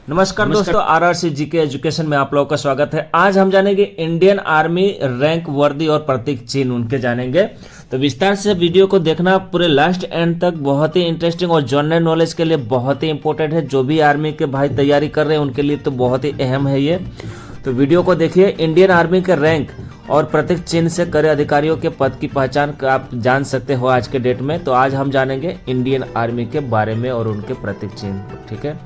नमस्कार दोस्तों, RRC GK education में आप लोगों का स्वागत है। आज हम जानेंगे इंडियन आर्मी रैंक, वर्दी और प्रतीक चिन्ह उनके जानेंगे। तो विस्तार से वीडियो को देखना पूरे लास्ट एंड तक, बहुत ही इंटरेस्टिंग और जनरल नॉलेज के लिए बहुत ही इंपॉर्टेंट है। जो भी आर्मी के भाई तैयारी कर रहे हैं उनके लिए तो बहुत ही अहम है ये। तो वीडियो को देखिए। इंडियन आर्मी के रैंक और प्रतीक चिन्ह से करे अधिकारियों के पद की पहचान आप जान सकते हो आज के डेट में। तो आज हम जानेंगे इंडियन आर्मी के बारे में और उनके प्रतीक चिन्ह, ठीक है।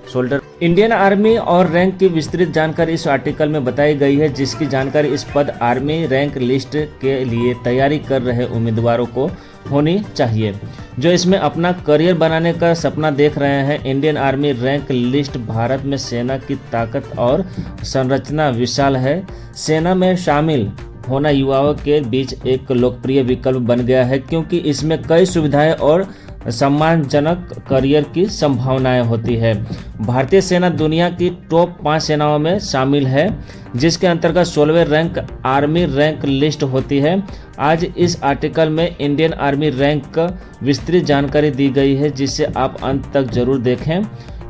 सोल्डर। इंडियन आर्मी और रैंक की विस्तृत जानकारी इस आर्टिकल में बताई गई है, जिसकी जानकारी इस पद आर्मी रैंक लिस्ट के लिए तैयारी कर रहे उम्मीदवारों को होनी चाहिए, जो इसमें अपना करियर बनाने का सपना देख रहे हैं। Indian army rank list Bharat में सेना की ताकत और संरचना विशाल है। सेना में शामिल होना युवाओं के बीच एक लोकप्रिय विकल्प बन गया है, क्योंकि इसमें कई सुविधाएं और सम्मानजनक करियर की संभावनाएं होती है। भारतीय सेना दुनिया की टॉप 5 सेनाओं में शामिल है, जिसके अंतर्गत 16वें रैंक आर्मी रैंक लिस्ट होती है। आज इस आर्टिकल में इंडियन आर्मी रैंक का विस्तृत जानकारी दी गई है, जिसे आप अंत तक जरूर देखें।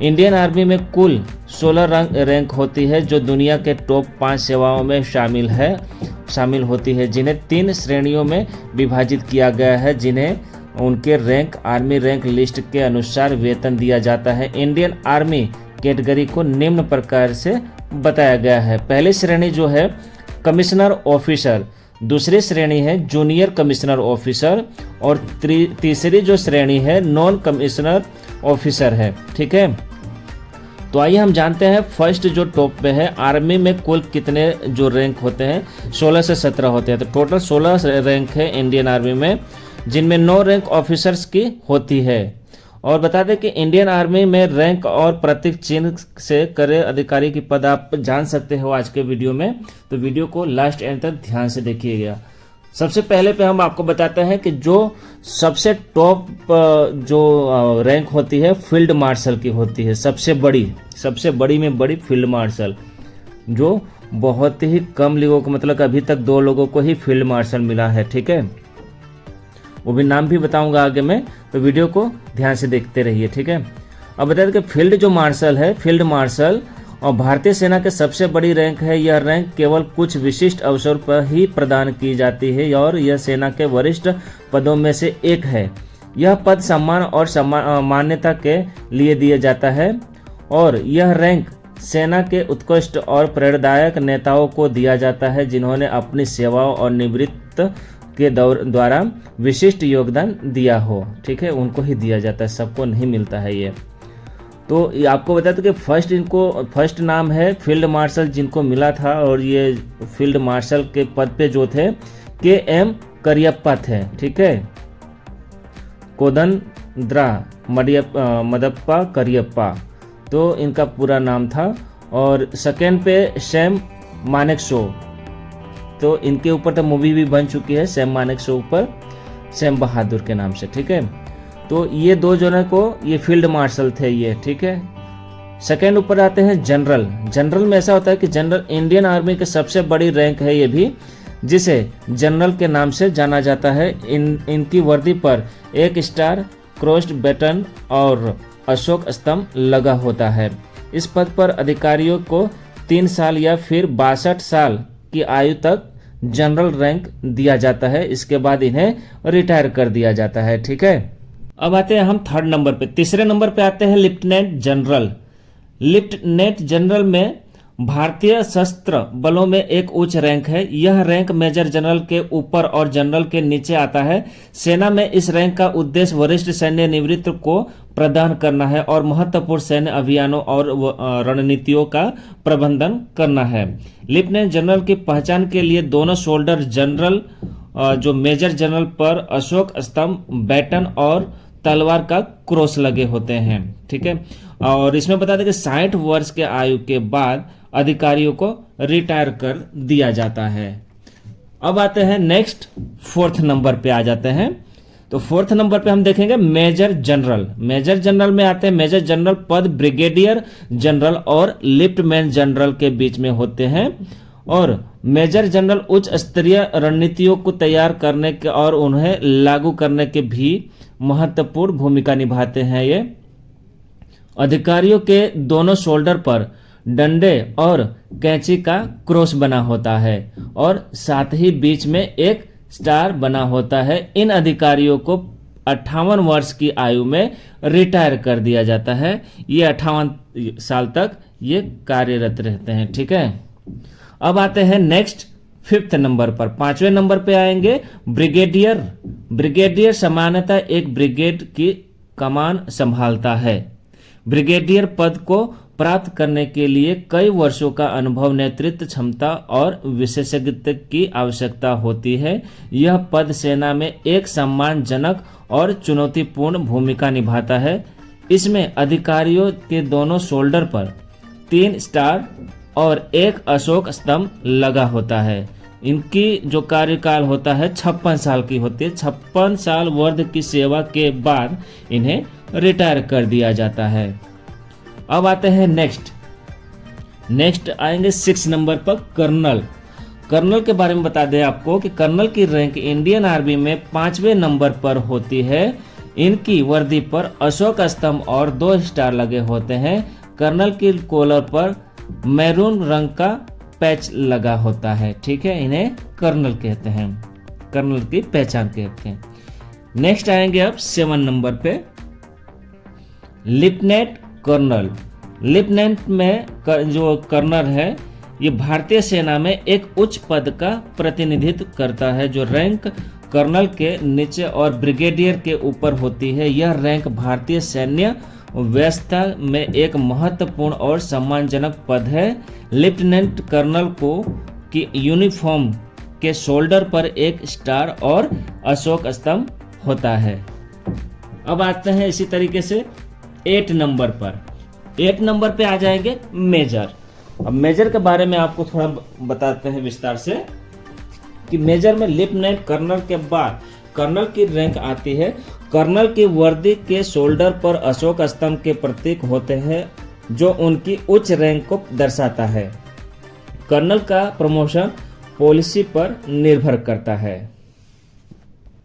इंडियन आर्मी में कुल 16 रैंक होती है, जो दुनिया के टॉप 5 सेवाओं में शामिल होती है, जिन्हें 3 श्रेणियों में विभाजित किया गया है, जिन्हें उनके रैंक आर्मी रैंक लिस्ट के अनुसार वेतन दिया जाता है। इंडियन आर्मी कैटेगरी को निम्न प्रकार से बताया गया है। पहली श्रेणी जो है कमिश्नर ऑफिसर, दूसरी श्रेणी है जूनियर कमिश्नर ऑफिसर और तीसरी जो श्रेणी है नॉन कमिश्नर ऑफिसर है, ठीक है। तो आइए हम जानते हैं फर्स्ट जो टॉप पे है, आर्मी में कुल कितने जो रैंक होते हैं, 16 से 17 होते हैं। तो टोटल 16 रैंक है इंडियन आर्मी में, जिनमें 9 रैंक ऑफिसर्स की होती है। और बता दें कि इंडियन आर्मी में रैंक और प्रतीक चिन्ह से करे अधिकारी की पद आप जान सकते हो आज के वीडियो में। तो वीडियो को लास्ट एंड तक ध्यान से देखिएगा। सबसे पहले पे हम आपको बताते हैं कि जो सबसे टॉप जो रैंक होती है फील्ड मार्शल की होती है। सबसे बड़ी में बड़ी फील्ड मार्शल, जो बहुत ही कम लोगों को, मतलब अभी तक 2 लोगों को ही फील्ड मार्शल मिला है, ठीक है। वो भी नाम भी बताऊंगा आगे में, तो वीडियो को ध्यान से देखते रहिए, ठीक है। अब बता दें कि फील्ड जो मार्शल है, फील्ड मार्शल और भारतीय सेना के सबसे बड़ी रैंक है। यह रैंक केवल कुछ विशिष्ट अवसर पर ही प्रदान की जाती है और यह सेना के वरिष्ठ पदों में से एक है। यह पद सम्मान और मान्यता के लिए दिया जाता है और यह रैंक सेना के उत्कृष्ट और प्रेरणादायक नेताओं को दिया जाता है, जिन्होंने अपनी सेवाओं और निवृत्त के द्वारा विशिष्ट योगदान दिया हो, ठीक है। उनको ही दिया जाता है, सबको नहीं मिलता है ये। तो ये आपको बता दें कि फर्स्ट नाम है फील्ड मार्शल जिनको मिला था, और ये फील्ड मार्शल के पद पे जो थे KM करियप्पा थे, ठीक है। कोदंद्रा मदप्पा करियप्पा, तो इनका पूरा नाम था। और सेकेंड पे सैम मानेकशॉ, तो इनके ऊपर तो मूवी भी बन चुकी है सैम मानेकशॉ ऊपर, सैम बहादुर के नाम से, ठीक है। तो ये 2 जनों को ये फील्ड मार्शल थे ये, ठीक है। सेकेंड ऊपर आते हैं जनरल। जनरल में ऐसा होता है कि जनरल इंडियन आर्मी की सबसे बड़ी रैंक है ये भी, जिसे जनरल के नाम से जाना जाता है। इनकी वर्दी पर 1 स्टार, क्रॉस्ड बटन और अशोक स्तंभ लगा होता है। इस पद पर अधिकारियों को 3 साल या फिर 62 साल की आयु तक जनरल रैंक दिया जाता है। इसके बाद इन्हें रिटायर कर दिया जाता है, ठीक है। अब आते हैं हम थर्ड नंबर पे। तीसरे नंबर पे आते हैं लेफ्टिनेंट जनरल। लेफ्टिनेंट जनरल में भारतीय सशस्त्र बलों में एक उच्च रैंक है। यह रैंक मेजर जनरल के ऊपर और जनरल के नीचे आता है। सेना में इस रैंक का उद्देश्य वरिष्ठ सैन्य निवृत्त को प्रदान करना है और महत्वपूर्ण सैन्य अभियानों और रणनीतियों का प्रबंधन करना है। लेफ्टिनेंट जनरल की पहचान के लिए दोनों शोल्डर जनरल जो मेजर जनरल पर अशोक स्तंभ, बैटन और तलवार का क्रॉस लगे होते हैं, ठीक है। और इसमें बता दें कि 60 वर्ष के आयु के बाद अधिकारियों को रिटायर कर दिया जाता है। अब आते हैं नेक्स्ट 4th नंबर पे आ जाते हैं। तो 4th नंबर पे हम देखेंगे मेजर जनरल। मेजर जनरल में आते हैं, मेजर जनरल पद ब्रिगेडियर जनरल और लेफ्टिनेंट जनरल के बीच में होते हैं। और मेजर जनरल उच्च स्तरीय रणनीतियों को तैयार करने के और उन्हें लागू करने के भी महत्वपूर्ण भूमिका निभाते हैं ये। अधिकारियों के दोनों शोल्डर पर डंडे और कैंची का क्रॉस बना होता है और साथ ही बीच में एक स्टार बना होता है। इन अधिकारियों को 58 वर्ष की आयु में रिटायर कर दिया जाता है। ये 58 साल तक ये कार्यरत रहते हैं। ठीक है, अब आते हैं नेक्स्ट 5th नंबर पर। 5वें नंबर पे आएंगे ब्रिगेडियर। ब्रिगेडियर सामान्यतः एक ब्रिगेड की कमान संभालता है। ब्रिगेडियर पद को प्राप्त करने के लिए कई वर्षों का अनुभव, नेतृत्व क्षमता और विशेषज्ञता की आवश्यकता होती है। यह पद सेना में एक सम्मानजनक और चुनौतीपूर्ण भूमिका निभाता है। इसमें अधिकारियों के दोनों शोल्डर पर 3 स्टार और एक अशोक स्तंभ लगा होता है। इनकी जो कार्यकाल होता है 56 साल की होती है। 56 साल वर्ध की सेवा के बाद इन्हें रिटायर कर दिया जाता है। अब आते हैं नेक्स्ट आएंगे 6 नंबर पर कर्नल। कर्नल के बारे में बता दें आपको कि कर्नल की रैंक इंडियन आर्मी में 5वें नंबर पर होती है। इनकी वर्दी पर अशोक स्तंभ और 2 स्टार लगे होते हैं। कर्नल की कॉलर पर मैरून रंग का पैच लगा होता है। ठीक है, इन्हें कर्नल कहते हैं, कर्नल की पहचान कहते हैं। नेक्स्ट आएंगे अब 7 नंबर पे लेफ्टिनेंट कर्नल। लेफ्टिनेंट में जो कर्नल है ये भारतीय सेना में एक उच्च पद का प्रतिनिधित्व करता है जो रैंक कर्नल के नीचे और ब्रिगेडियर के ऊपर होती है। यह रैंक भारतीय सैन्य व्यवस्था में एक महत्वपूर्ण और सम्मानजनक पद है। लेफ्टिनेंट कर्नल को की यूनिफॉर्म के शोल्डर पर एक स्टार और अशोक स्तंभ होता है। अब आते हैं इसी तरीके से 8 नंबर पर। 8 नंबर पे आ जाएंगे मेजर। अब मेजर के बारे में आपको थोड़ा बताते हैं विस्तार से कि मेजर में लेफ्टिनेंट कर्नल के बाद कर्नल की रैंक आती है। कर्नल की वर्दी के शोल्डर पर अशोक स्तंभ के प्रतीक होते हैं जो उनकी उच्च रैंक को दर्शाता है। कर्नल का प्रमोशन पॉलिसी पर निर्भर करता है।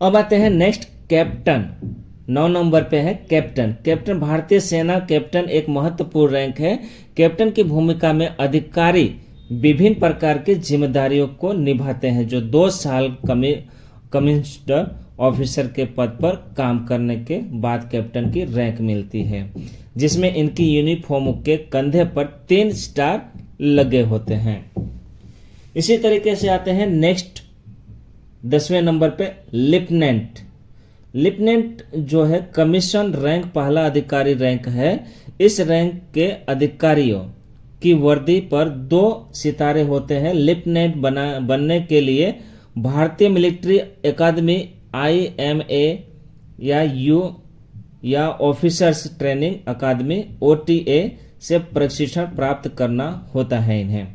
अब आते हैं नेक्स्ट कैप्टन। 9 नंबर पे है कैप्टन। कैप्टन भारतीय सेना कैप्टन एक महत्वपूर्ण रैंक है। कैप्टन की भूमिका में अधिकारी विभिन्न प्रकार की जिम्मेदारियों को निभाते हैं जो 2 साल कमिश्नड ऑफिसर के पद पर काम करने के बाद कैप्टन की रैंक मिलती है, जिसमें इनकी यूनिफॉर्म के कंधे पर 3 स्टार लगे होते हैं। इसी तरीके से आते हैं नेक्स्ट 10वें नंबर पे लेफ्टिनेंट। लेफ्टिनेंट जो है कमीशन रैंक पहला अधिकारी रैंक है। इस रैंक के अधिकारियों की वर्दी पर 2 सितारे होते हैं। लेफ्टिनेंट बनने के लिए भारतीय मिलिट्री अकादमी IMA या ऑफिसर्स ट्रेनिंग अकादमी OTA से प्रशिक्षण प्राप्त करना होता है।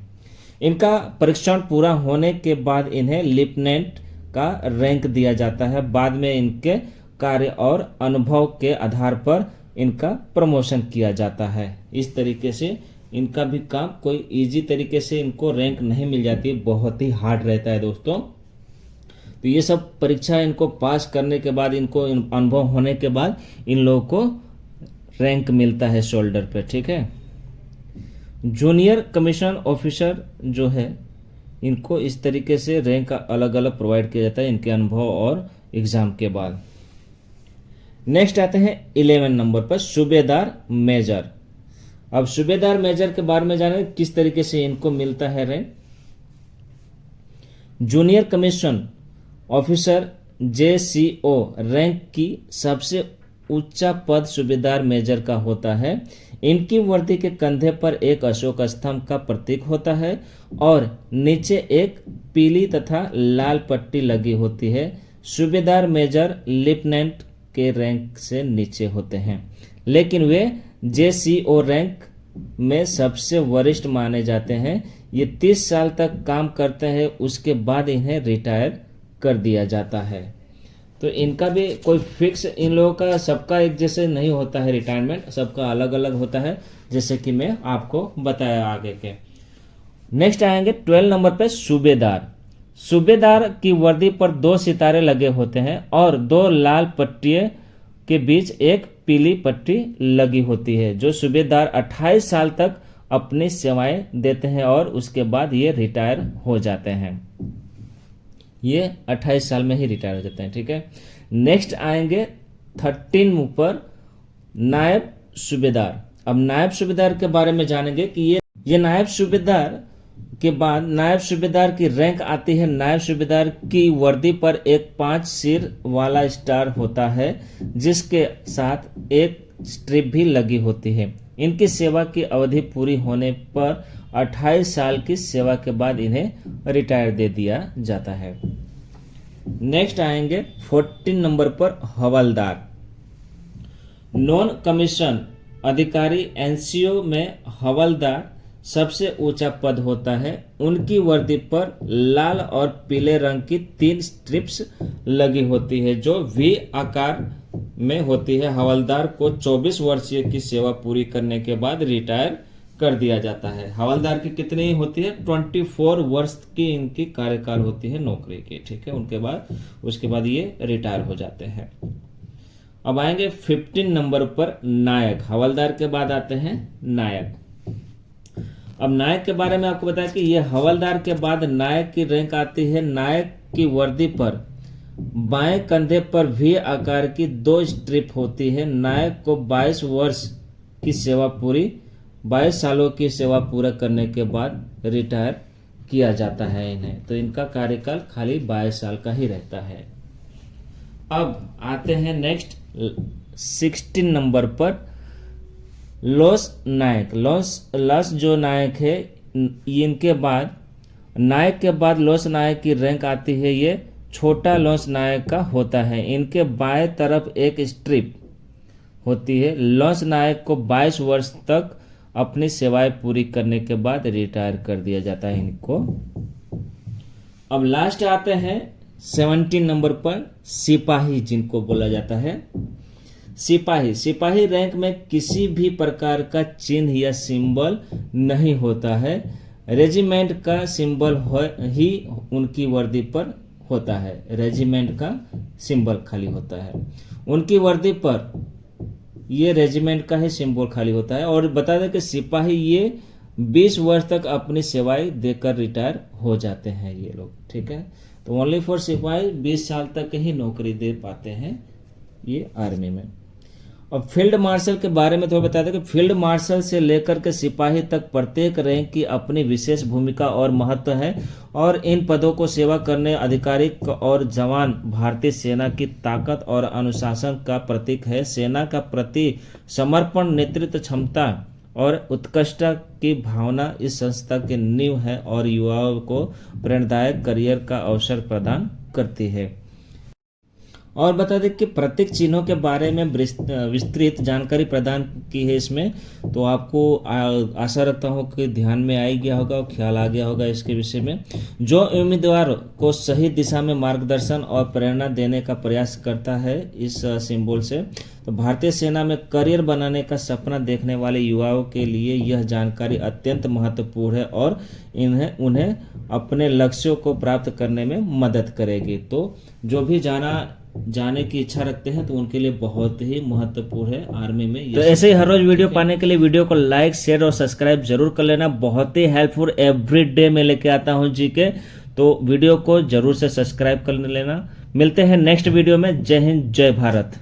इनका प्रशिक्षण पूरा होने के बाद इन्हें लेफ्टिनेंट का रैंक दिया जाता है। बाद में इनके कार्य और अनुभव के आधार पर इनका प्रमोशन किया जाता है। इस तरीके से इनका भी काम कोई इजी तरीके से इनको रैंक नहीं मिल जाती, बहुत ही हार्ड रहता है दोस्तों। तो ये सब परीक्षा इनको पास करने के बाद, इनको अनुभव होने के बाद इन लोगों को रैंक मिलता है शोल्डर पे। ठीक है, जूनियर कमीशन ऑफिसर जो है इनको इस तरीके से रैंक अलग अलग प्रोवाइड किया जाता है इनके अनुभव और एग्जाम के बाद। नेक्स्ट आते हैं 11 नंबर पर सूबेदार मेजर। अब सूबेदार मेजर के बारे में जाने किस तरीके से इनको मिलता है rank. Junior commission officer JCO rank की सबसे ऊंचा पद सूबेदार मेजर का होता है। इनकी वर्दी के कंधे पर एक अशोक स्तंभ का प्रतीक होता है और नीचे एक पीली तथा लाल पट्टी लगी होती है। सूबेदार मेजर लेफ्टिनेंट के रैंक से नीचे होते हैं, लेकिन वे JCO रैंक में सबसे वरिष्ठ माने जाते हैं। ये 30 साल तक काम करते हैं, उसके बाद इन्हें रिटायर कर दिया जाता है। तो इनका भी कोई फिक्स, इन लोगों का सबका एक जैसे नहीं होता है रिटायरमेंट, सबका अलग अलग होता है, जैसे कि मैं आपको बताया आगे के। नेक्स्ट आएंगे 12 नंबर पे सूबेदार। सूबेदार की वर्दी पर 2 सितारे लगे होते हैं और 2 लाल पट्टियां के बीच एक पीली पट्टी लगी होती है, जो सूबेदार 28 साल तक अपनी सेवाएं देते हैं और उसके बाद ये रिटायर हो जाते हैं। ये 28 साल में ही रिटायर हो जाते हैं। ठीक है, नेक्स्ट आएंगे 13 पर नायब सूबेदार। अब नायब सूबेदार के बारे में जानेंगे कि ये नायब सूबेदार के बाद नायब सूबेदार की रैंक आती है। नायब सूबेदार की वर्दी पर एक 5 सिर वाला स्टार होता है, जिसके साथ एक स्ट्रिप भी लगी होती है। इनकी सेवा की अवधि पूरी होने पर 28 साल की सेवा के बाद इन्हें रिटायर दे दिया जाता है। नेक्स्ट आएंगे 14 नंबर पर हवलदार। नॉन कमीशन अधिकारी एनसीओ में हवलदार सबसे ऊंचा पद होता है। उनकी वर्दी पर लाल और पीले रंग की 3 स्ट्रिप्स लगी होती है, जो वी आकार में होती है। हवलदार को 24 वर्षीय की सेवा पूरी करने के बाद रिटायर कर दिया जाता है। हवलदार की कितनी होती है? 24 वर्ष की इनकी कार्यकाल होती है नौकरी की। ठीक है, उसके बाद ये रिटायर हो जाते हैं। अब आएंगे 15 नंबर पर नायक। हवलदार के बाद आते हैं नायक। अब नायक के बारे में आपको बताया कि ये हवलदार के बाद नायक की रैंक आती है। नायक की वर्दी पर बाएं कंधे पर वी आकार की 2 स्ट्रिप होती है। नायक को 22 सालों की सेवा पूरा करने के बाद रिटायर किया जाता है इन्हें। तो इनका कार्यकाल खाली 22 साल का ही रहता है। अब आते हैं नेक्स्ट 16 नंबर पर लॉस नायक। लॉस जो नायक है, इनके बाद नायक के बाद लॉस नायक की रैंक आती है। ये छोटा लॉस नायक का होता है। इनके बाएं तरफ एक स्ट्रिप होती है। लॉस नायक को 22 वर्ष तक अपनी सेवाएं पूरी करने के बाद रिटायर कर दिया जाता है इनको। अब लास्ट आते हैं 17 नंबर पर सिपाही, जिनको बोला जाता है सिपाही रैंक में किसी भी प्रकार का चिन्ह या सिंबल नहीं होता है। रेजिमेंट का सिंबल ही उनकी वर्दी पर होता है। रेजिमेंट का सिंबल खाली होता है उनकी वर्दी पर, ये रेजिमेंट का ही सिंबल खाली होता है। और बता दें कि सिपाही ये 20 वर्ष तक अपनी सेवाएं देकर रिटायर हो जाते हैं ये लोग। ठीक है, तो ओनली फॉर सिपाही 20 साल तक ही नौकरी दे पाते हैं ये आर्मी में। अब फील्ड मार्शल के बारे में थोड़ा बता दें कि फील्ड मार्शल से लेकर के सिपाही तक प्रत्येक रैंक की अपनी विशेष भूमिका और महत्व है, और इन पदों को सेवा करने अधिकारी और जवान भारतीय सेना की ताकत और अनुशासन का प्रतीक है। सेना का प्रति समर्पण, नेतृत्व क्षमता और उत्कृष्टता की भावना इस संस्था की नींव है और युवाओं को प्रेरणादायक करियर का अवसर प्रदान करती है। और बता दें कि प्रतीक चिन्हों के बारे में विस्तृत जानकारी प्रदान की है इसमें, तो आपको आशा रखता हूँ कि ध्यान में आ गया होगा और ख्याल आ गया होगा इसके विषय में। जो उम्मीदवार को सही दिशा में मार्गदर्शन और प्रेरणा देने का प्रयास करता है इस सिंबल से, तो भारतीय सेना में करियर बनाने का सपना देखने वाले युवाओं के लिए यह जानकारी अत्यंत महत्वपूर्ण है और उन्हें अपने लक्ष्यों को प्राप्त करने में मदद करेगी। तो जो भी जाने की इच्छा रखते हैं तो उनके लिए बहुत ही महत्वपूर्ण है आर्मी में। तो ऐसे ही हर रोज वीडियो पाने के लिए वीडियो को लाइक, शेयर और सब्सक्राइब जरूर कर लेना। बहुत ही हेल्पफुल एवरी डे में लेके आता हूं जीके, तो वीडियो को जरूर से सब्सक्राइब कर लेना। मिलते हैं नेक्स्ट वीडियो में। जय हिंद, जय भारत।